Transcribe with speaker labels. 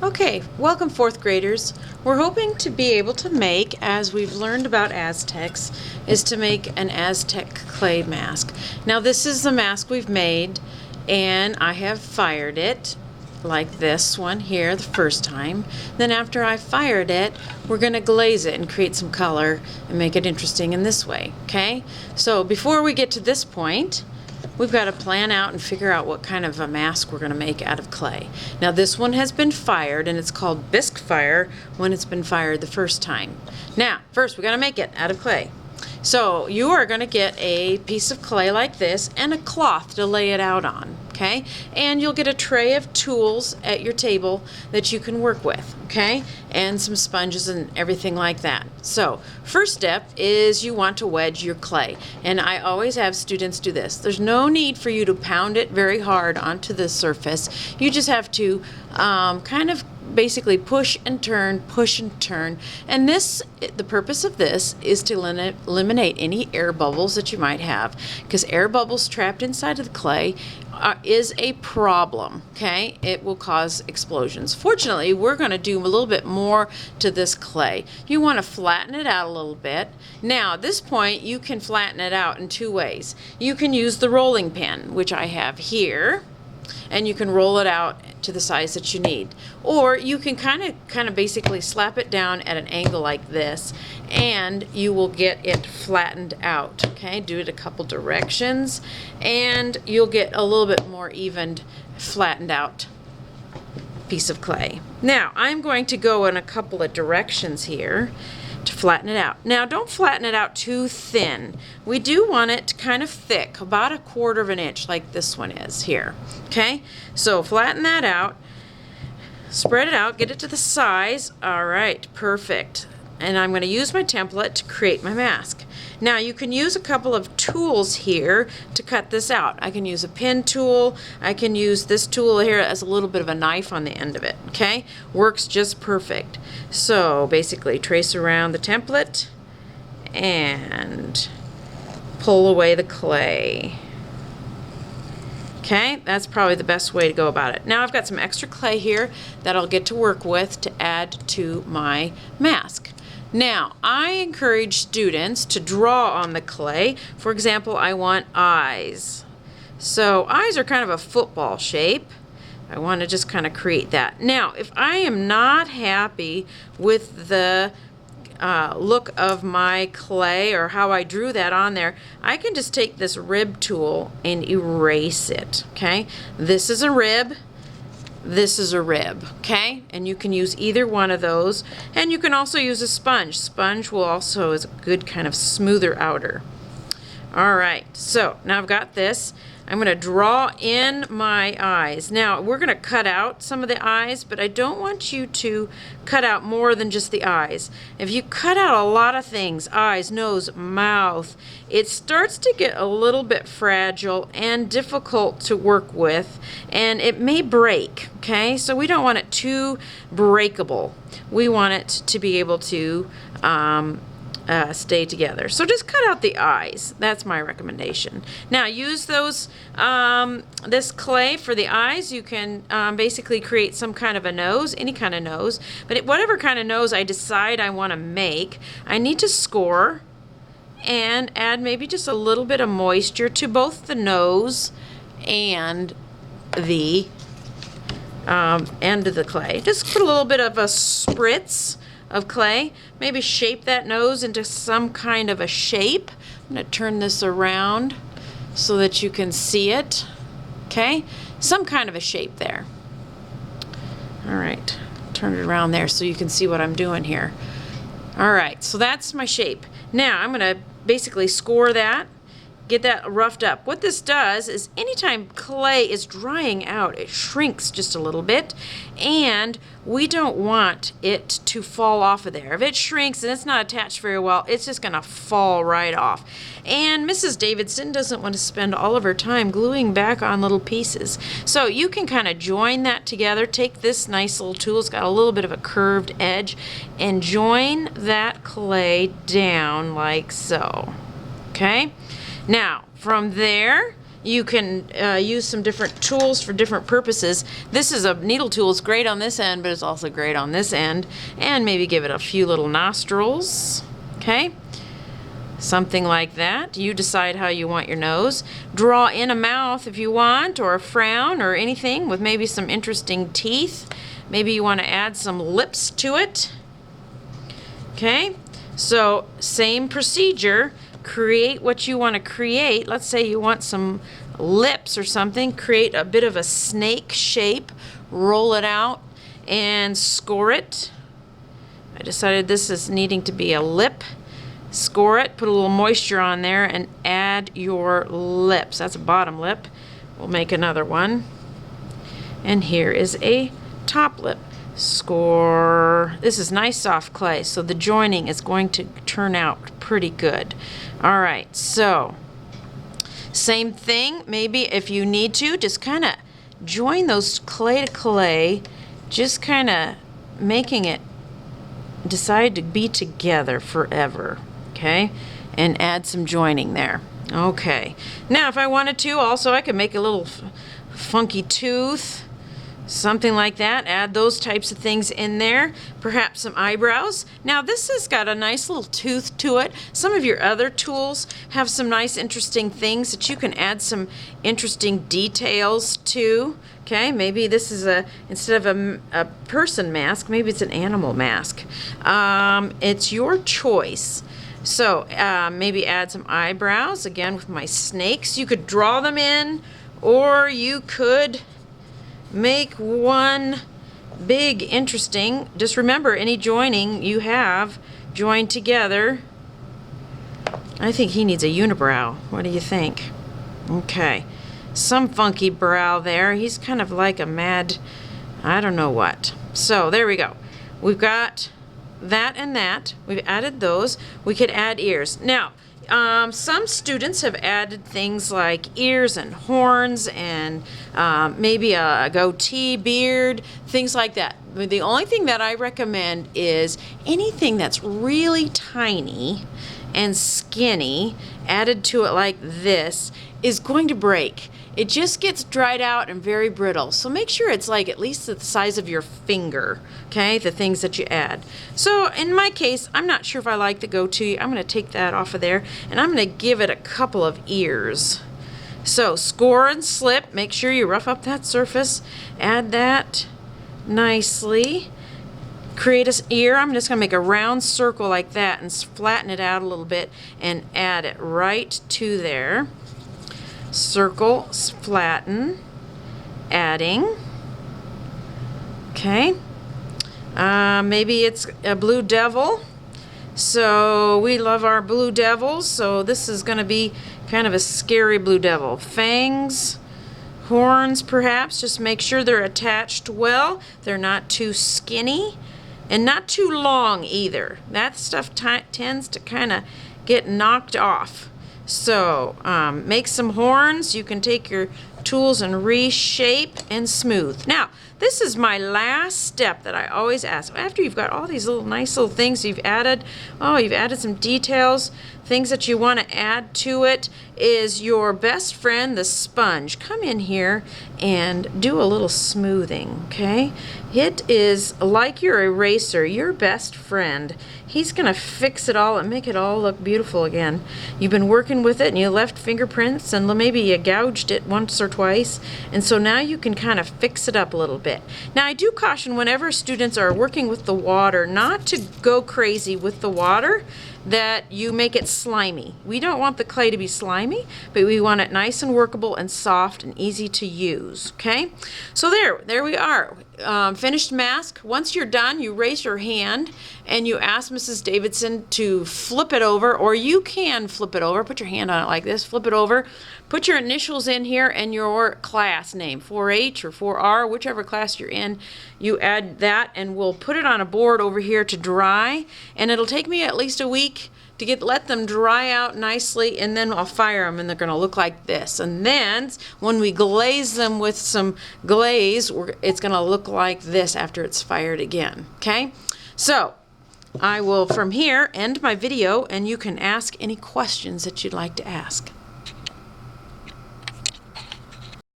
Speaker 1: Okay, welcome fourth graders. We're hoping to be able to make, as we've learned about Aztecs, is to make an Aztec clay mask. Now this is the mask we've made, and I have fired it like this one here the first time. Then after I fired it, we're going to glaze it and create some color and make it interesting in this way, okay? So before we get to this point, we've got to plan out and figure out what kind of a mask we're going to make out of clay. Now this one has been fired, and it's called bisque fire when it's been fired the first time. Now first we got to make it out of clay. So you are going to get a piece of clay like this and a cloth to lay it out on, okay? And you'll get a tray of tools at your table that you can work with, okay? And some sponges and everything like that. So first step is you want to wedge your clay. And I always have students do this. There's no need for you to pound it very hard onto the surface. You just have to kind of basically push and turn, and the purpose of this is to eliminate any air bubbles that you might have, because air bubbles trapped inside of the clay is a problem, okay? It will cause explosions. Fortunately, we're going to do a little bit more to this clay. You want to flatten it out a little bit. Now at this point you can flatten it out in two ways. You can use the rolling pin, which I have here, and you can roll it out to the size that you need, or you can kind of basically slap it down at an angle like this, and you will get it flattened out, okay? Do it a couple directions and you'll get a little bit more evened, flattened out piece of clay. Now I'm going to go in a couple of directions here to flatten it out. Now don't flatten it out too thin. We do want it kind of thick, about 1/4 of an inch like this one is here, okay? So flatten that out, spread it out, get it to the size. All right, perfect. And I'm going to use my template to create my mask. Now you can use a couple of tools here to cut this out. I can use a pin tool. I can use this tool here as a little bit of a knife on the end of it, okay? Works just perfect. So basically trace around the template and pull away the clay. Okay, that's probably the best way to go about it. Now I've got some extra clay here that I'll get to work with to add to my mask. Now, I encourage students to draw on the clay. For example, I want eyes. So eyes are kind of a football shape. I want to just kind of create that. Now, if I am not happy with the look of my clay or how I drew that on there, I can just take this rib tool and erase it, okay? This is a rib. This is a rib, okay? And you can use either one of those, and you can also use a sponge. Sponge will also is a good kind of smoother outer. All right, so now I've got this. I'm going to draw in my eyes. Now we're going to cut out some of the eyes, but I don't want you to cut out more than just the eyes. If you cut out a lot of things, eyes, nose, mouth, it starts to get a little bit fragile and difficult to work with, and it may break, okay? So we don't want it too breakable. We want it to be able to stay together. So just cut out the eyes. That's my recommendation. Now use those this clay for the eyes. You can basically create some kind of a nose, any kind of nose, but whatever kind of nose I decide I want to make, I need to score and add maybe just a little bit of moisture to both the nose and the end of the clay. Just put a little bit of a spritz of clay. Maybe shape that nose into some kind of a shape. I'm going to turn this around so that you can see it. Okay, some kind of a shape there. All right, turn it around there so you can see what I'm doing here. All right, so that's my shape. Now I'm going to basically score that, get that roughed up. What this does is anytime clay is drying out, it shrinks just a little bit, and we don't want it to fall off of there. If it shrinks and it's not attached very well, it's just gonna fall right off. And Mrs. Davidson doesn't want to spend all of her time gluing back on little pieces. So you can kind of join that together. Take this nice little tool, it's got a little bit of a curved edge, and join that clay down like so. Okay? Now, from there, You can use some different tools for different purposes. This is a needle tool. It's great on this end, but it's also great on this end. And maybe give it a few little nostrils, okay? Something like that. You decide how you want your nose. Draw in a mouth if you want, or a frown, or anything with maybe some interesting teeth. Maybe you want to add some lips to it. Okay, so same procedure. Create what you want to create. Let's say you want some lips or something. Create a bit of a snake shape. Roll it out and score it. I decided this is needing to be a lip. Score it, put a little moisture on there, and add your lips. That's a bottom lip. We'll make another one. And here is a top lip. Score. This is nice soft clay, so the joining is going to turn out pretty good. All right, so same thing. Maybe if you need to, just kind of join those clay to clay, just kind of making it decide to be together forever. Okay, and add some joining there. Okay, now if I wanted to, also I could make a little funky tooth, something like that. Add those types of things in there. Perhaps some eyebrows. Now this has got a nice little tooth to it. Some of your other tools have some nice interesting things that you can add some interesting details to. Okay, maybe this is instead of a person mask, maybe it's an animal mask. It's your choice. So maybe add some eyebrows, again with my snakes. You could draw them in, or you could make one big interesting. Just remember, any joining you have joined together. I think he needs a unibrow. What do you think? Okay, some funky brow there. He's kind of like a mad, I don't know what. So there we go. We've got that and that. We've added those. We could add ears. Now, some students have added things like ears and horns and maybe a goatee, beard, things like that. But the only thing that I recommend is anything that's really tiny and skinny added to it like this is going to break. It just gets dried out and very brittle. So make sure it's like at least the size of your finger, okay, the things that you add. So in my case, I'm not sure if I like the goatee. I'm gonna take that off of there and I'm gonna give it a couple of ears. So score and slip, make sure you rough up that surface, add that nicely. Create an ear. I'm just gonna make a round circle like that and flatten it out a little bit and add it right to there. Circle, flatten, adding. Okay. Maybe it's a blue devil. So we love our blue devils. So this is going to be kind of a scary blue devil. Fangs, horns perhaps. Just make sure they're attached well. They're not too skinny and not too long either. That stuff tends to kind of get knocked off. So make some horns. You can take your tools and reshape and smooth. Now, this is my last step that I always ask. After you've got all these little nice little things you've added, you've added some details, things that you want to add to it, is your best friend, the sponge. Come in here and do a little smoothing, okay? It is like your eraser, your best friend. He's going to fix it all and make it all look beautiful again. You've been working with it and you left fingerprints and maybe you gouged it once or twice, and so now you can kind of fix it up a little bit. Now I do caution whenever students are working with the water not to go crazy with the water, that you make it slimy. We don't want the clay to be slimy, but we want it nice and workable and soft and easy to use, okay? So there we are. Finished mask. Once you're done, you raise your hand and you ask Mrs. Davidson to flip it over, or you can flip it over. Put your hand on it like this, flip it over. Put your initials in here and your class name, 4H or 4R, whichever class you're in. You add that and we'll put it on a board over here to dry, and it'll take me at least a week to let them dry out nicely, and then I'll fire them and they're gonna look like this. And then when we glaze them with some glaze, it's gonna look like this after it's fired again, okay? So I will from here end my video and you can ask any questions that you'd like to ask.